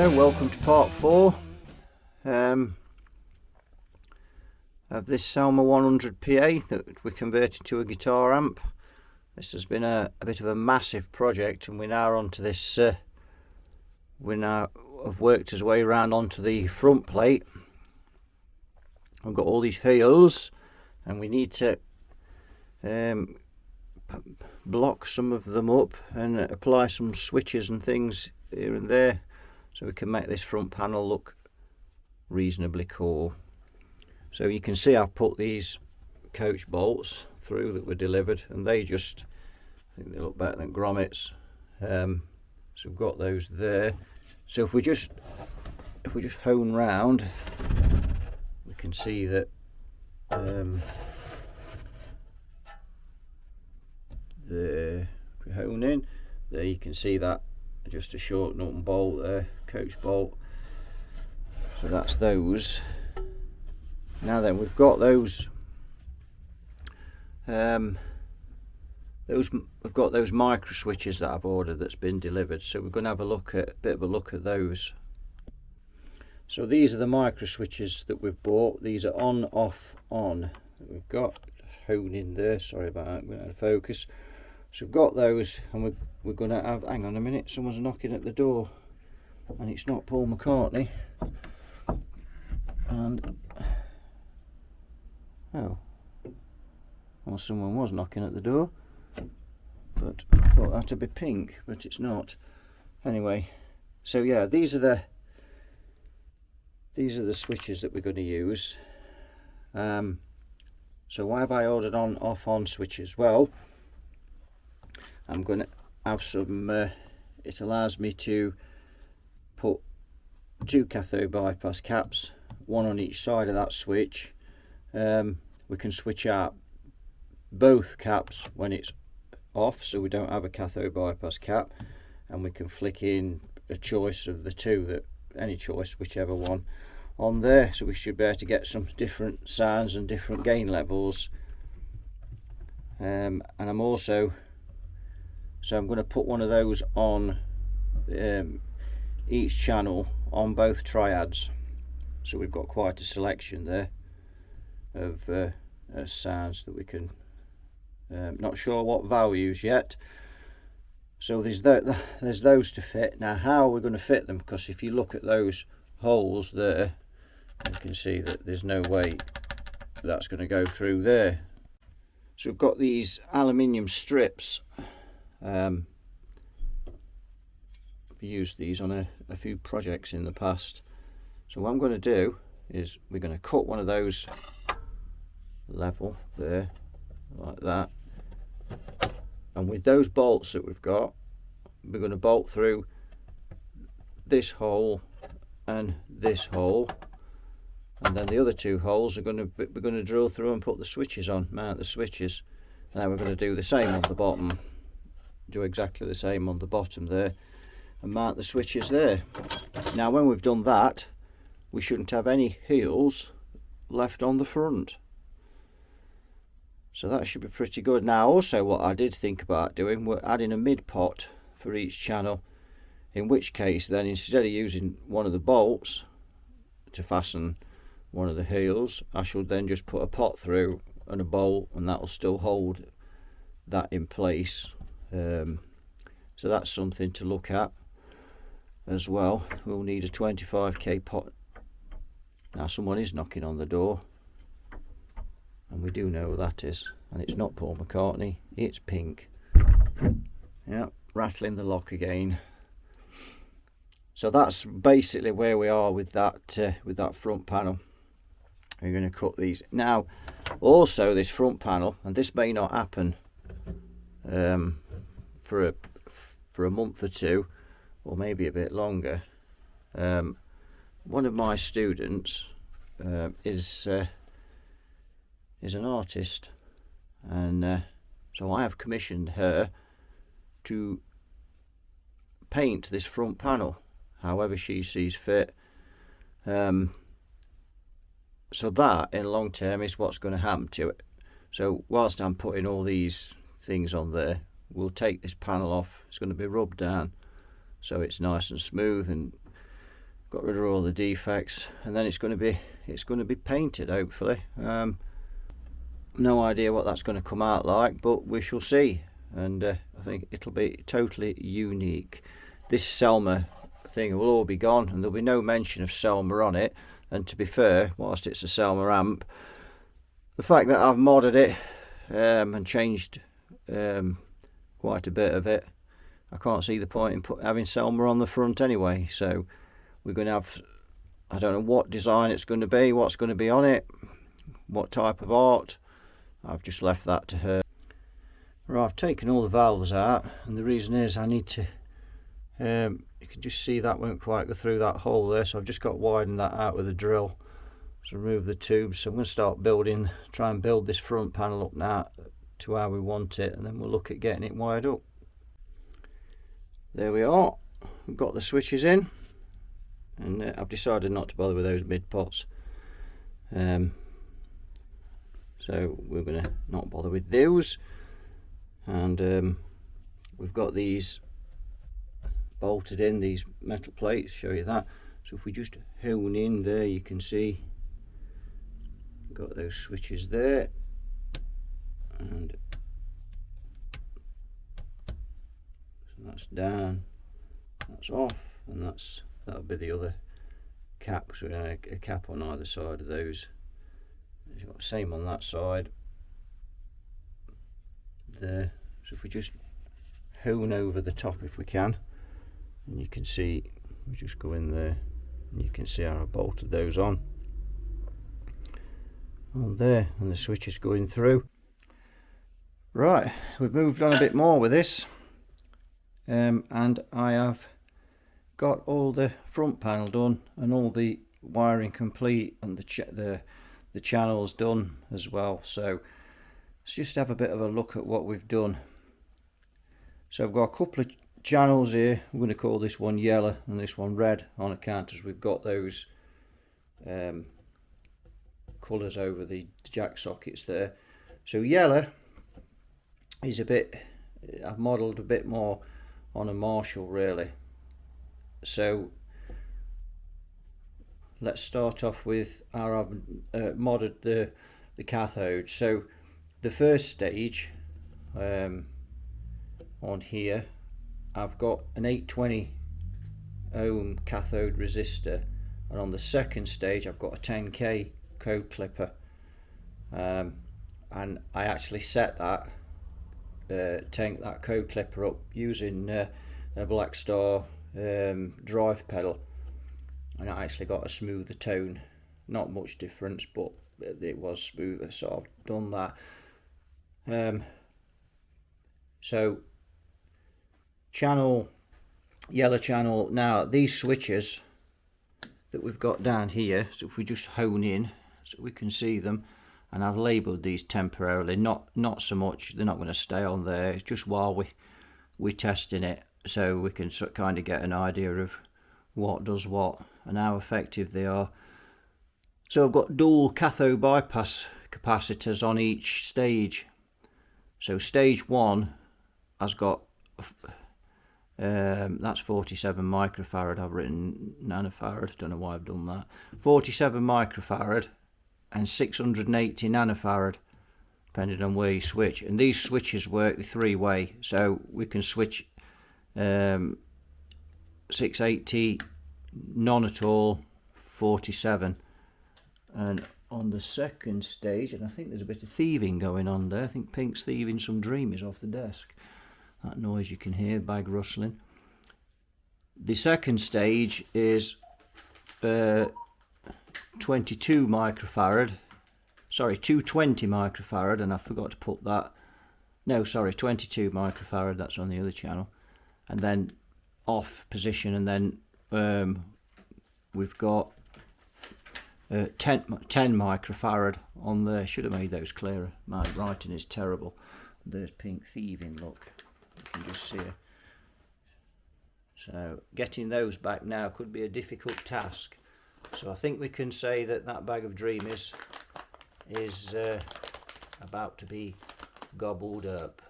Hello, welcome to part 4 of this Selmer 100 PA that we converted to a guitar amp. This has been a bit of a massive project, and we're now onto this. We now have worked our way around onto the front plate. We've got all these heels, and we need to block some of them up and apply some switches and things here and there, so we can make this front panel look reasonably cool. So you can see I've put these coach bolts through that were delivered, and they just, I think they look better than grommets. So we've got those there. So if we just hone round, we can see that there, if we hone in there, you can see that just a short nut and bolt there, coach bolt. So that's those. Now then, we've got those we've got those micro switches that I've ordered that's been delivered, so we're going to have a bit of a look at those. So these are the micro switches that we've bought. These are on, off, on that we've got. Just hone in there, sorry about that, we're out of focus. So we've got those, and we're going to have, hang on a minute, someone's knocking at the door, and it's not Paul McCartney. And oh, well, someone was knocking at the door, but I thought that'd be pink, but it's not. Anyway, so yeah, these are the switches that we're going to use. So why have I ordered on, off, on switches? Well, I'm going to have some, it allows me to put 2 cathode bypass caps, one on each side of that switch. We can switch out both caps when it's off, so we don't have a cathode bypass cap, and we can flick in a choice of the two, that any choice, whichever one, on there. So we should be able to get some different sounds and different gain levels. And I'm also, so I'm going to put one of those on each channel on both triads, so we've got quite a selection there of sounds that we can, not sure what values yet. So there's those to fit. Now how are we going to fit them? Because if you look at those holes there, you can see that there's no way that's going to go through there. So we've got these aluminium strips. I've used these on a few projects in the past. So what I'm going to do is we're going to cut one of those level there, like that, and with those bolts that we've got, we're going to bolt through this hole and this hole, and then the other 2 holes we're going to drill through and put the switches on, mount the switches. Now we're going to do the same on the bottom, do exactly the same on the bottom there, and mount the switches there. Now when we've done that, we shouldn't have any heels left on the front, so that should be pretty good. Now also, what I did think about doing, we're adding a mid pot for each channel, in which case then, instead of using one of the bolts to fasten one of the heels, I should then just put a pot through and a bolt, and that will still hold that in place. So that's something to look at as well. We'll need a 25k pot. Now someone is knocking on the door, and we do know who that is, and it's not Paul McCartney, it's Pink. Yeah, rattling the lock again. So that's basically where we are with that front panel. We're going to cut these now. Also, this front panel, and this may not happen for a month or 2, or maybe a bit longer. One of my students is an artist, and so I have commissioned her to paint this front panel however she sees fit. So that in long term is what's going to happen to it. So whilst I'm putting all these things on there, we'll take this panel off. It's going to be rubbed down so it's nice and smooth, and got rid of all the defects, and then it's going to be painted, hopefully. No idea what that's going to come out like, but we shall see. And I think it'll be totally unique. This Selmer thing will all be gone, and there'll be no mention of Selmer on it. And to be fair, whilst it's a Selmer amp, the fact that I've modded it and changed quite a bit of it, I can't see the point in having Selmer on the front anyway. So we're going to have, I don't know what design it's going to be, what's going to be on it, what type of art. I've just left that to her. Right, I've taken all the valves out, and the reason is I need to, you can just see that won't quite go through that hole there, so I've just got to widen that out with a drill to remove the tubes. So I'm going to start building, try and build this front panel up now to how we want it, and then we'll look at getting it wired up. There we are, we've got the switches in, and I've decided not to bother with those mid pots. So we're going to not bother with those, and we've got these bolted in, these metal plates, show you that. So if we just hone in there, you can see we've got those switches there, and so that's down, that's off, and that'll be the other cap. So a cap on either side of those. You've got the same on that side there. So if we just hone over the top if we can, and you can see, we just go in there and you can see how I bolted those on there, and the switch is going through. Right, we've moved on a bit more with this, and I have got all the front panel done and all the wiring complete, and the channels done as well. So let's just have a bit of a look at what we've done. So I've got a couple of channels here. I'm going to call this one yellow and this one red, on account as we've got those colours over the jack sockets there. So yellow is a bit, I've modelled a bit more on a Marshall really. So let's start off with how I've modded the cathode. So the first stage on here, I've got an 820 ohm cathode resistor, and on the second stage I've got a 10k code clipper, and I actually set that that code clipper up using a Black Star drive pedal, and I actually got a smoother tone. Not much difference, but it was smoother, so I've done that. So yellow channel, now these switches that we've got down here, so if we just hone in so we can see them, and I've labelled these temporarily, not so much, they're not going to stay on there, it's just while we're testing it, so we can kind of get an idea of what does what and how effective they are. So I've got dual cathode bypass capacitors on each stage. So stage 1 has got that's 47 microfarad. I've written nanofarad, don't know why I've done that. 47 microfarad and 680 nanofarad, depending on where you switch. And these switches work 3-way, so we can switch 680, none at all, 47. And on the second stage, and I think there's a bit of thieving going on there, I think Pink's thieving some dreamies off the desk. That noise you can hear, bag rustling. The second stage is 22 microfarad, sorry, 220 microfarad, and I forgot to put that, no, sorry, 22 microfarad, that's on the other channel, and then off position, and then we've got 10 microfarad on there. Should have made those clearer, my writing is terrible. There's Pink thieving, look, you can just see her. So getting those back now could be a difficult task. So I think we can say that that bag of dreamies is about to be gobbled up.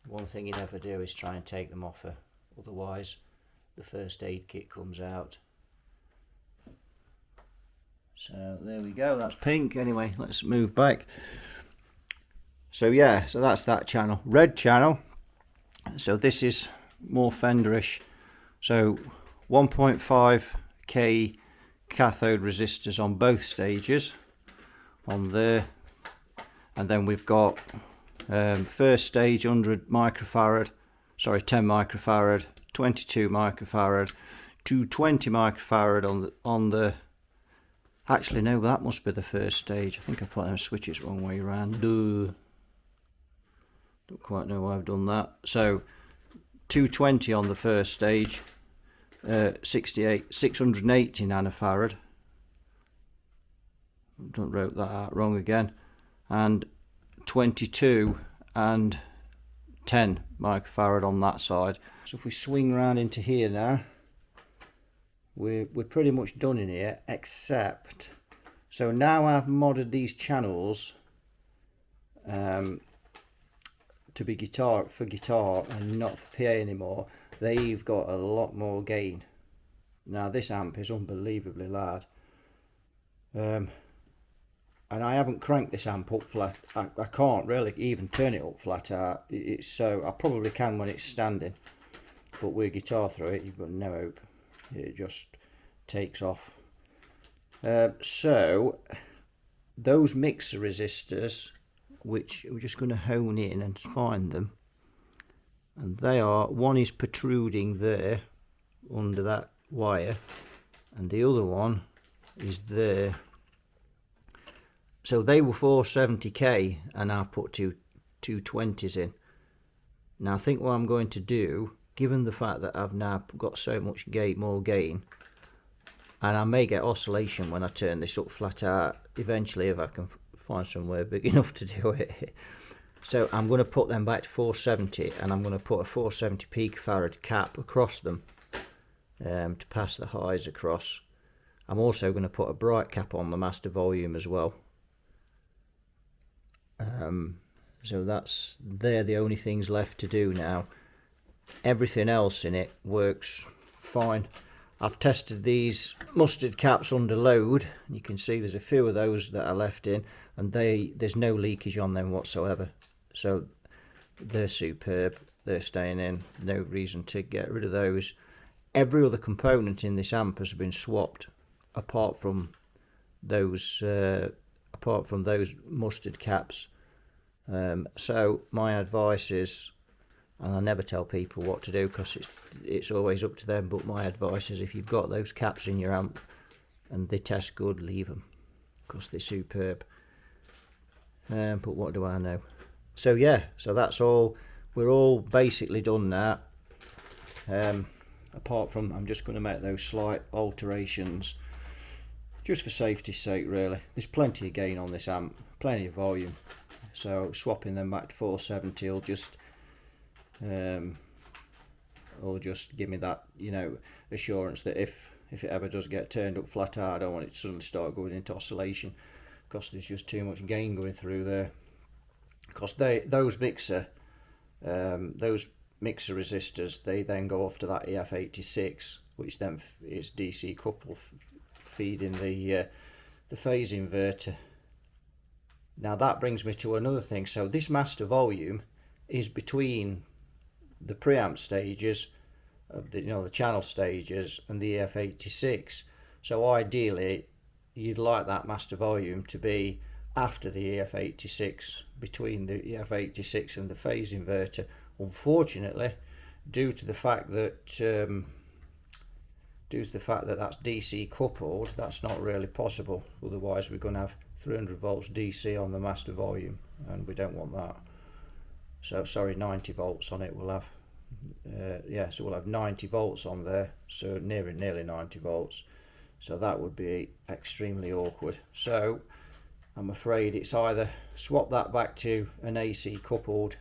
One thing you never do is try and take them off her, otherwise the first aid kit comes out. So there we go, that's pink. Anyway, let's move back. So yeah, so that's that channel. Red channel, so this is more Fenderish. So 1.5k cathode resistors on both stages on there, and then we've got first stage 100 microfarad, sorry 10 microfarad, 22 microfarad, 220 microfarad on the actually no, that must be the first stage. I think I put them switches wrong way around. Don't quite know why I've done that. So 220 on the first stage, 680 nanofarad. Wrote that out wrong again. And 22 and 10 microfarad on that side. So if we swing around into here now, we're pretty much done in here, except so now I've modded these channels to be guitar and not for PA anymore. They've got a lot more gain. Now this amp is unbelievably loud, and I haven't cranked this amp up flat. I can't really even turn it up flat out. It's so I probably can when it's standing, but with guitar through it, you've got no hope. It just takes off. So those mixer resistors, which we're just going to hone in and find them, and they are, one is protruding there under that wire and the other one is there. So they were 470k and I've put 220s in. Now I think what I'm going to do, given the fact that I've now got so much more gain, and I may get oscillation when I turn this up flat out eventually if I can find somewhere big enough to do it. So I'm going to put them back to 470 and I'm going to put a 470 picofarad cap across them to pass the highs across. I'm also going to put a bright cap on the master volume as well. So they're the only things left to do now. Everything else in it works fine. I've tested these mustard caps under load. You can see there's a few of those that are left in, and there's no leakage on them whatsoever. So they're superb. They're staying in. No reason to get rid of those. Every other component in this amp has been swapped, apart from those mustard caps. So my advice is, and I never tell people what to do because it's always up to them, but my advice is if you've got those caps in your amp and they test good, leave them because they're superb. But what do I know? So yeah, so that's all. We're all basically done now. Apart from I'm just going to make those slight alterations just for safety's sake really. There's plenty of gain on this amp, plenty of volume, so swapping them back to 470 will just give me that, assurance that if it ever does get turned up flat out, I don't want it to suddenly start going into oscillation because there's just too much gain going through there. Because those mixer resistors, they then go off to that EF86, which then is DC coupled, feeding the phase inverter. Now that brings me to another thing. So this master volume is between the preamp stages of the channel stages and the EF86. So ideally you'd like that master volume to be after the EF86, between the EF86 and the phase inverter. Unfortunately, due to the fact that that's DC coupled, that's not really possible. Otherwise we're going to have 300 volts DC on the master volume, and we don't want that. So sorry, 90 volts on it. We'll have so we'll have 90 volts on there, so nearly 90 volts. So that would be extremely awkward. So I'm afraid it's either swap that back to an AC coupled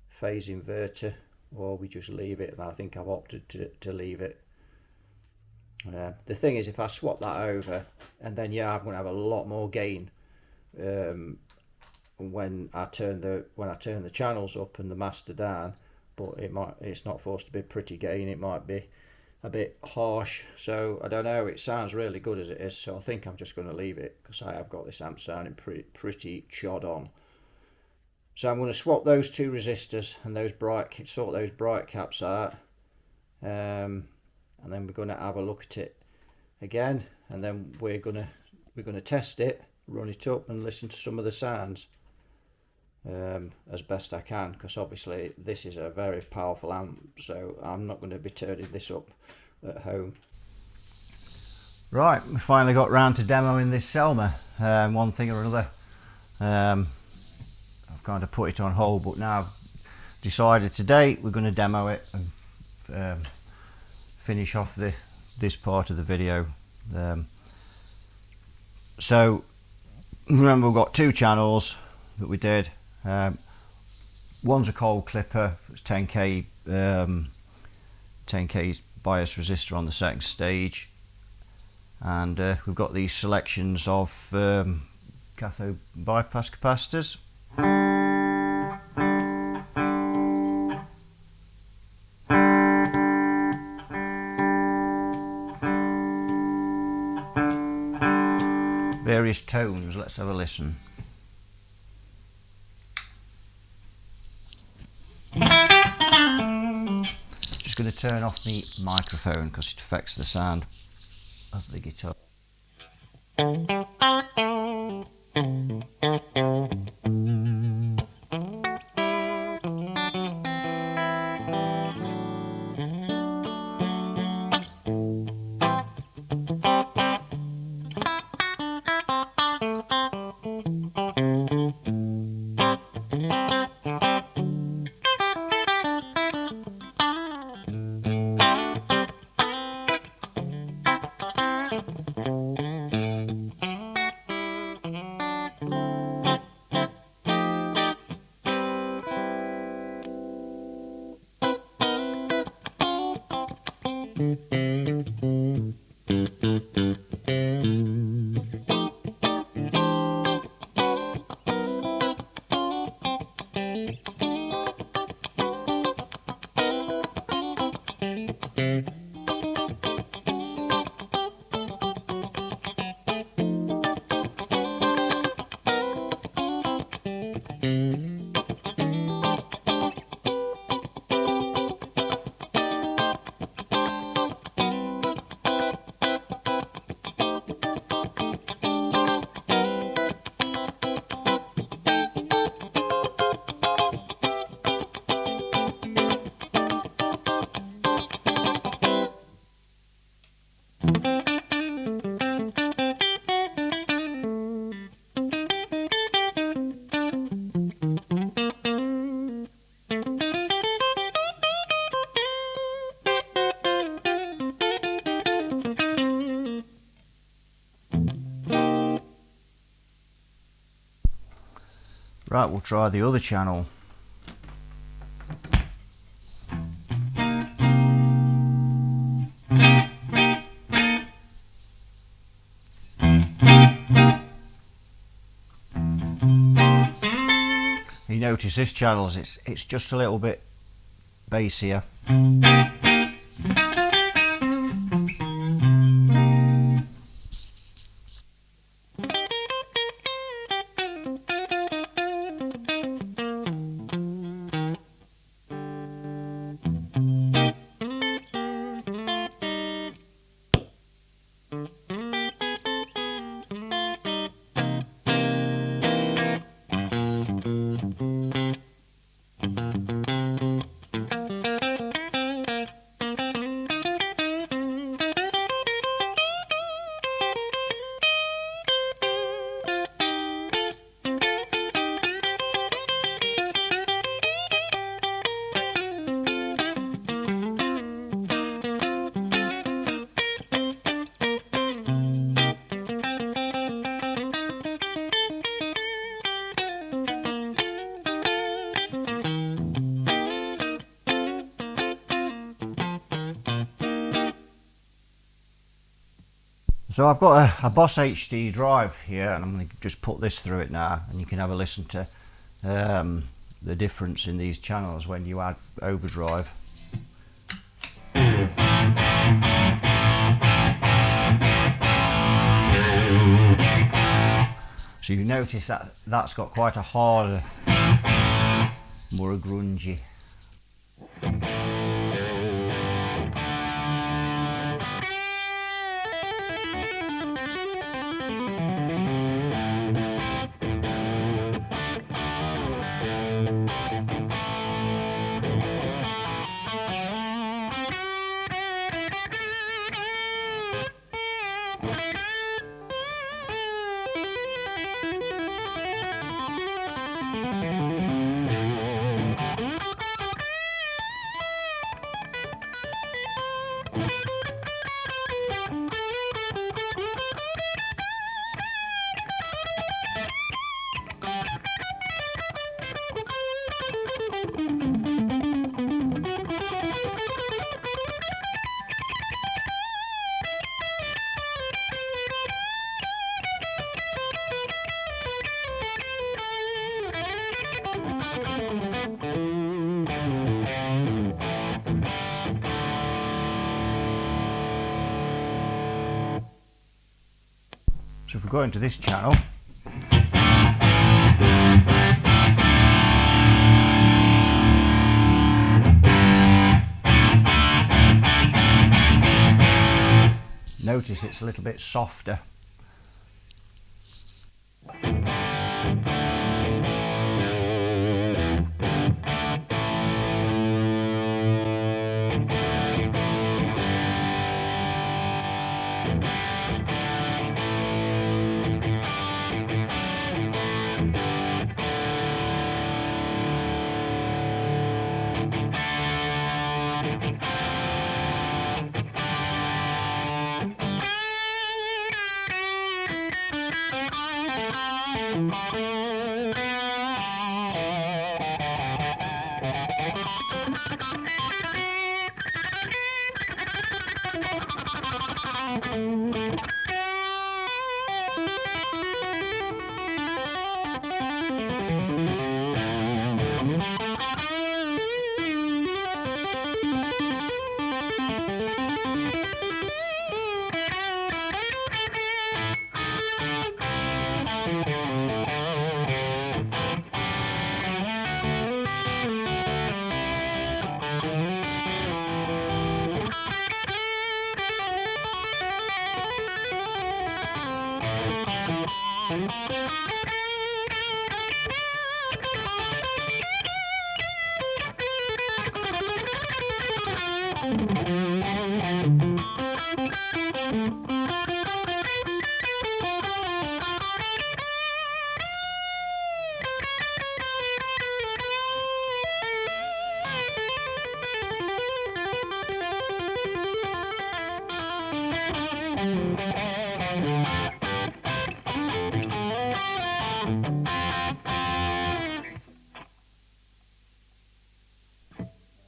phase inverter, or we just leave it, and I think I've opted to leave it. The thing is, if I swap that over, and then I'm going to have a lot more gain when I turn the channels up and the master down. But it's not forced to be pretty gain. It might be a bit harsh, so I don't know, it sounds really good as it is, so I think I'm just going to leave it because I have got this amp sounding pretty chod on. So I'm going to swap those two resistors and sort those bright caps out, and then we're going to have a look at it again, and then we're going to test it, run it up and listen to some of the sounds as best I can, because obviously this is a very powerful amp, so I'm not going to be turning this up at home. Right, we finally got round to demoing this Selmer, one thing or another. I've kind of put it on hold, but now I've decided today we're going to demo it and finish off this part of the video. So remember, we've got two channels that we did. One's a cold clipper, it's 10k 10k bias resistor on the second stage, and we've got these selections of cathode bypass capacitors. Various tones, let's have a listen. Just going to turn off the microphone because it affects the sound of the guitar. Right, we'll try the other channel. You notice this channel, it's just a little bit bassier. So I've got a Boss HD drive here, and I'm going to just put this through it now, and you can have a listen to the difference in these channels when you add overdrive. So you notice that that's got quite a harder, more grungy. So if we go into this channel, notice it's a little bit softer.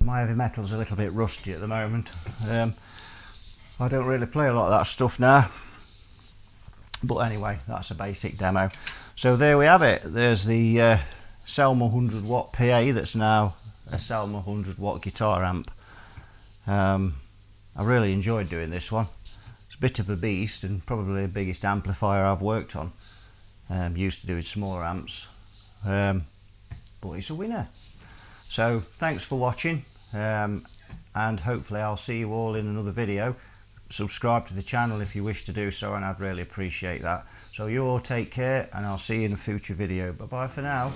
My heavy metal's a little bit rusty at the moment. I don't really play a lot of that stuff now, but anyway, that's a basic demo. So there we have it. There's the Selmer 100 watt PA that's now a Selmer 100 watt guitar amp. I really enjoyed doing this one. It's a bit of a beast and probably the biggest amplifier I've worked on. Used to doing smaller amps, but it's a winner. So thanks for watching, and hopefully I'll see you all in another video. Subscribe to the channel if you wish to do so, and I'd really appreciate that. So you all take care, and I'll see you in a future video. Bye bye for now.